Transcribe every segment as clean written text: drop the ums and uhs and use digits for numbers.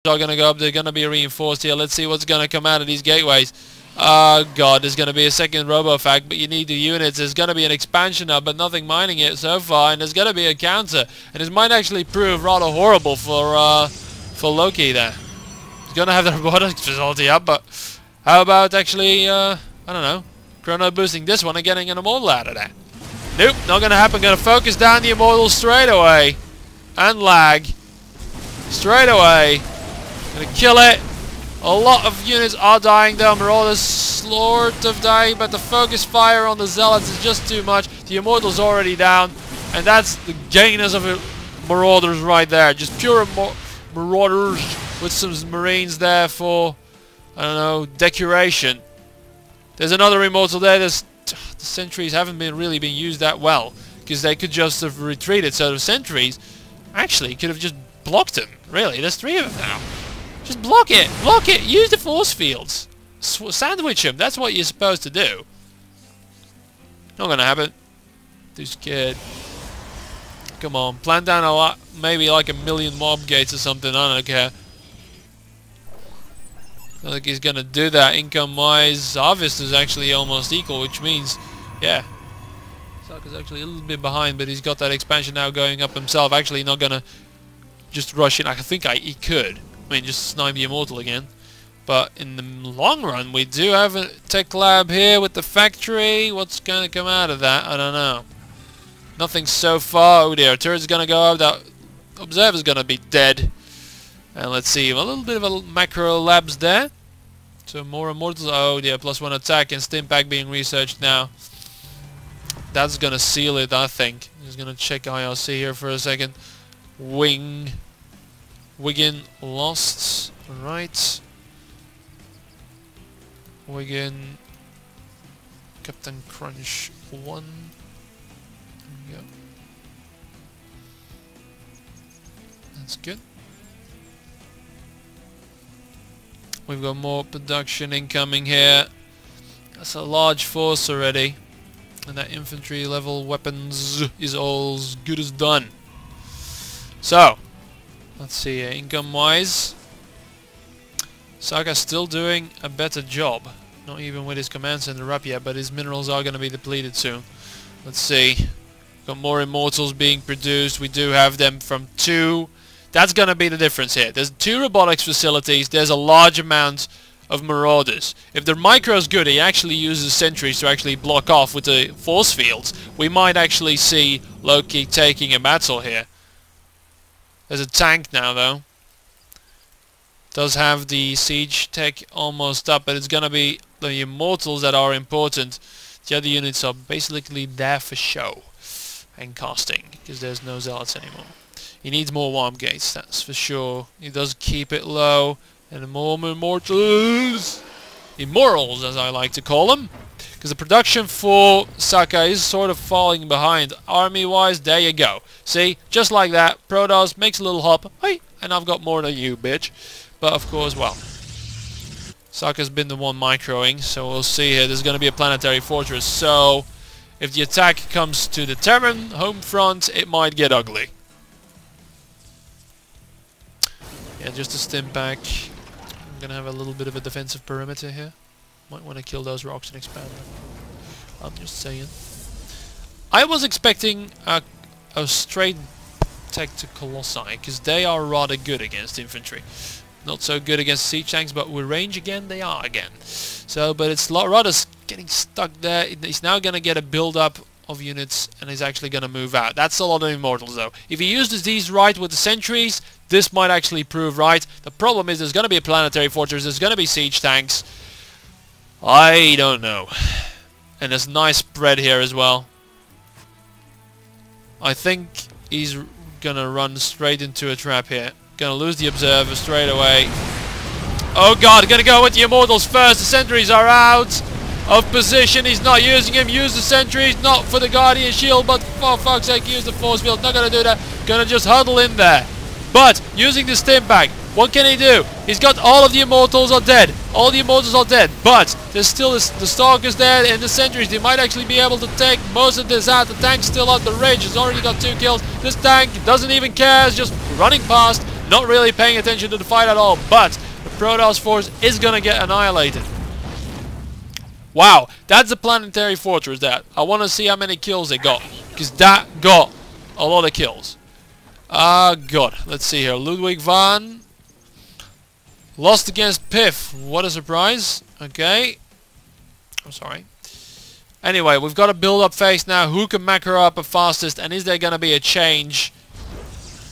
are going to go up. They're going to be reinforced here. Let's see what's going to come out of these gateways. Oh god, there's going to be a second robo-fact, but you need the units. There's going to be an expansion hub, but nothing mining it so far, and there's going to be a counter, and this might actually prove rather horrible for Loki there. He's going to have the robotics facility up, but how about actually, I don't know, chrono boosting this one and getting an immortal out of that? Nope, not going to happen. Going to focus down the immortal straight away, and lag straight away. Going to kill it. A lot of units are dying though. Marauders sort of dying, but the focus fire on the Zealots is just too much. The Immortal's already down, and that's the gainers of Marauders right there. Just pure Marauders with some Marines there for, I don't know, decoration. There's another Immortal there. The sentries haven't really been used that well, because they could just have retreated. So the sentries actually could have just blocked them. Really, there's 3 of them now. Just block it! Block it! Use the force fields! Sandwich them! That's what you're supposed to do. Not gonna happen. Too scared. Come on, plan down a lot, maybe like 1,000,000 mob gates or something, I don't care. I don't think he's gonna do that. Income wise, harvest is actually almost equal, which means, yeah. Saka's actually a little bit behind, but he's got that expansion now going up himself. Actually not gonna just rush in. I think he could. I mean, just snipe the Immortal again. But in the long run, we do have a tech lab here with the factory. What's going to come out of that? I don't know. Nothing so far. Oh dear, turret's going to go up. That observer's going to be dead. And let's see, a little bit of a macro labs there. So more Immortals. Oh dear, +1 attack and Stimpack being researched now. That's going to seal it, I think. Just going to check IRC here for a second. Wigan lost, right. Wigan, Captain Crunch 1. There we go. That's good. We've got more production incoming here. That's a large force already. And that infantry level weapons is all as good as done. So, let's see, income-wise, Saka's still doing a better job. Not even with his command center up yet, but his minerals are going to be depleted soon. Let's see. Got more Immortals being produced. We do have them from 2. That's going to be the difference here. There's 2 robotics facilities. There's a large amount of Marauders. If the micro's good, he actually uses sentries to actually block off with the force fields. We might actually see Loki taking a battle here. There's a tank now though. Does have the siege tech almost up, but it's gonna be the Immortals that are important. The other units are basically there for show and casting, because there's no Zealots anymore. He needs more warm gates, that's for sure. He does keep it low, and more Immortals, as I like to call them. Because the production for Saka is sort of falling behind. Army-wise, there you go. See? Just like that. Protoss makes a little hop. Hey! And I've got more than you, bitch. But of course, well, Saka's been the one microing, so we'll see here. There's going to be a planetary fortress. So, if the attack comes to determine home front, it might get ugly. Yeah, just a Stimpack. I'm going to have a little bit of a defensive perimeter here. Might want to kill those rocks and expand them. I'm just saying. I was expecting a straight tech to Colossi, because they are rather good against infantry. Not so good against siege tanks, but with range again, they are again. So, but it's rather getting stuck there. He's now going to get a build-up of units, and he's actually going to move out. That's a lot of Immortals, though. If he uses these right with the sentries, this might actually prove right. The problem is there's going to be a planetary fortress, there's going to be siege tanks. I don't know. And there's nice spread here as well. I think he's gonna run straight into a trap here. Gonna lose the observer straight away. Oh god, gonna go with the Immortals first. The sentries are out of position. He's not using him. Use the sentries, not for the Guardian Shield, but for fuck's sake, use the force field. Not gonna do that. Gonna just huddle in there. But using the Stimpack, what can he do? He's got all of the Immortals are dead. All the Immortals are dead. But there's still the Stalkers there and the sentries. They might actually be able to take most of this out. The tank's still on the ridge. It's already got 2 kills. This tank doesn't even care. It's just running past. not really paying attention to the fight at all, but the Protoss force is gonna get annihilated. Wow, that's a planetary fortress that. I want to see how many kills they got, because that got a lot of kills. God, let's see here. Ludwig van lost against Piff. What a surprise. Okay. I'm sorry. Anyway, we've got a build-up phase now. Who can macro up the fastest, and is there going to be a change?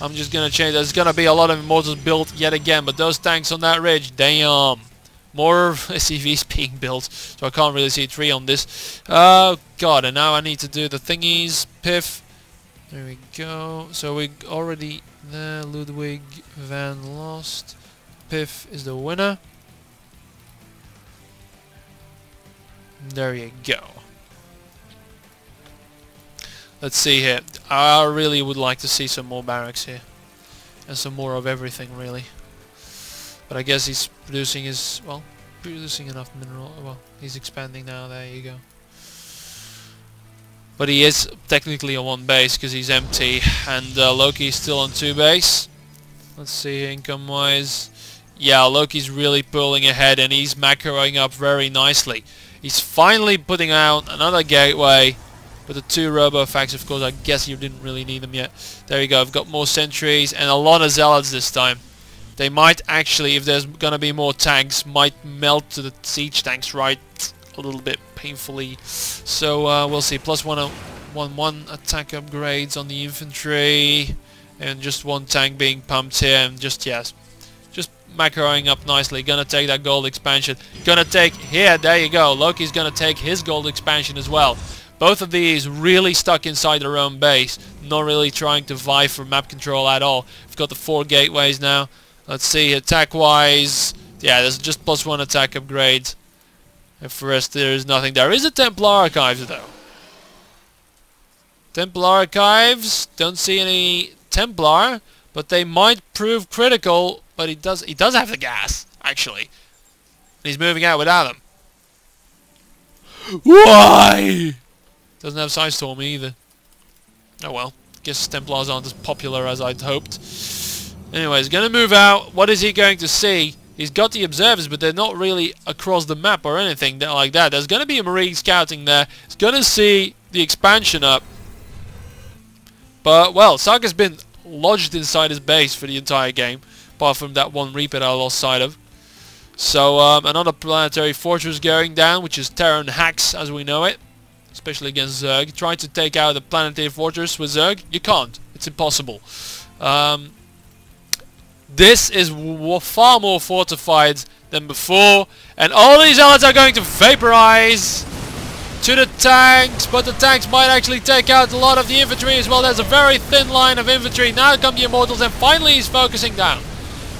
I'm just going to change. There's going to be a lot of Immortals built yet again, but those tanks on that ridge, damn. More SCVs being built, so I can't really see 3 on this. Oh god, and now I need to do the thingies. Piff. There we go. So we already there. Ludwig van lost. Piff is the winner. There you go. Let's see here. I really would like to see some more barracks here. And some more of everything, really. But I guess he's producing his... well, producing enough mineral... well, he's expanding now, there you go. But he is technically on 1 base because he's empty. And Loki's still on 2 base. Let's see, income-wise... yeah, Loki's really pulling ahead and he's macroing up very nicely. He's finally putting out another gateway with the 2 robo-facts. Of course, I guess you didn't really need them yet. There you go, I've got more sentries and a lot of zealots this time. They might actually, if there's gonna be more tanks, might melt to the siege tanks right a little bit painfully. So we'll see. Plus 1 attack upgrades on the infantry, and just 1 tank being pumped here, and just yes, just macroing up nicely. Gonna take that gold expansion. Gonna take here. There you go. Loki's gonna take his gold expansion as well. Both of these really stuck inside their own base, not really trying to vie for map control at all. We've got the 4 gateways now. Let's see, attack-wise, yeah, there's just plus 1 attack upgrade. And for the rest, there's nothing. There is a Templar Archives, though. Templar Archives, don't see any Templar, but they might prove critical. But he does have the gas, actually. And he's moving out without them. Why? Doesn't have Psystorm either. Oh well, guess Templars aren't as popular as I'd hoped. Anyway, he's going to move out. What is he going to see? He's got the observers, but they're not really across the map or anything like that. There's going to be a Marine scouting there. He's going to see the expansion up. But, well, Saga's been lodged inside his base for the entire game, apart from that 1 Reaper I lost sight of. So, another planetary fortress going down, which is Terran Hacks as we know it. Especially against Zerg. Try to take out the planetary fortress with Zerg. You can't. It's impossible. This is far more fortified than before, and all these elements are going to vaporize to the tanks, but the tanks might actually take out a lot of the infantry as well. There's a very thin line of infantry. Now come the Immortals, and finally he's focusing down.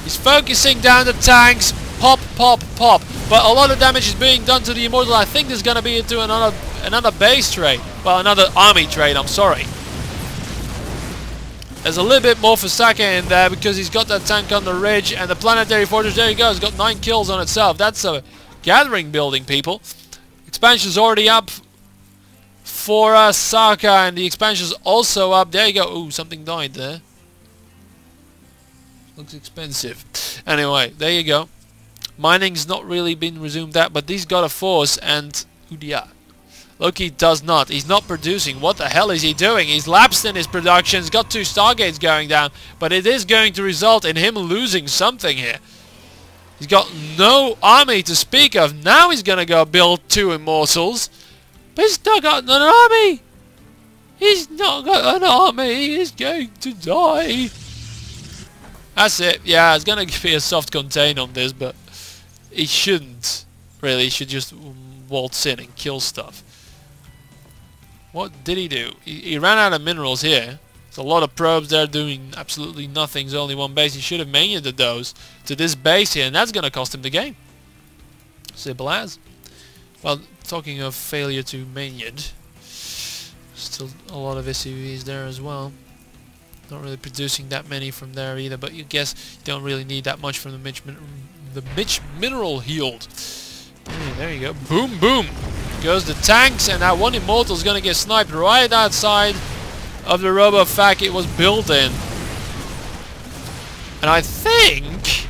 He's focusing down the tanks. Pop, pop, pop. But a lot of damage is being done to the Immortal. I think there's going to be into another base trade. Well, another army trade, I'm sorry. There's a little bit more for Saka in there because he's got that tank on the ridge, and the planetary fortress, there you go, it's got 9 kills on itself. That's a gathering building, people. Expansion's already up for Saka, and the expansion's also up. There you go. Ooh, something died there. Looks expensive. Anyway, there you go. Mining's not really been resumed that, but he's got a force, and Udia. Loki does not. He's not producing. What the hell is he doing? He's lapsed in his production. He's got 2 Stargates going down, but it is going to result in him losing something here. He's got no army to speak of. Now he's going to go build 2 Immortals, but he's not got an army. He's not got an army. He's going to die. That's it. Yeah, it's going to be a soft contain on this, but he shouldn't. Really, he should just waltz in and kill stuff. What did he do? He ran out of minerals here. There's a lot of probes there doing absolutely nothing. There's only 1 base. He should have manioned those to this base here, and that's going to cost him the game. Simple as. Well, talking of failure to manion, still a lot of SUVs there as well. Not really producing that many from there either, but you guess you don't really need that much from the Mitch mineral yield. Yeah, there you go. Boom, boom. Goes the tanks, and that 1 Immortal is going to get sniped right outside of the RoboFac it was built in. And I think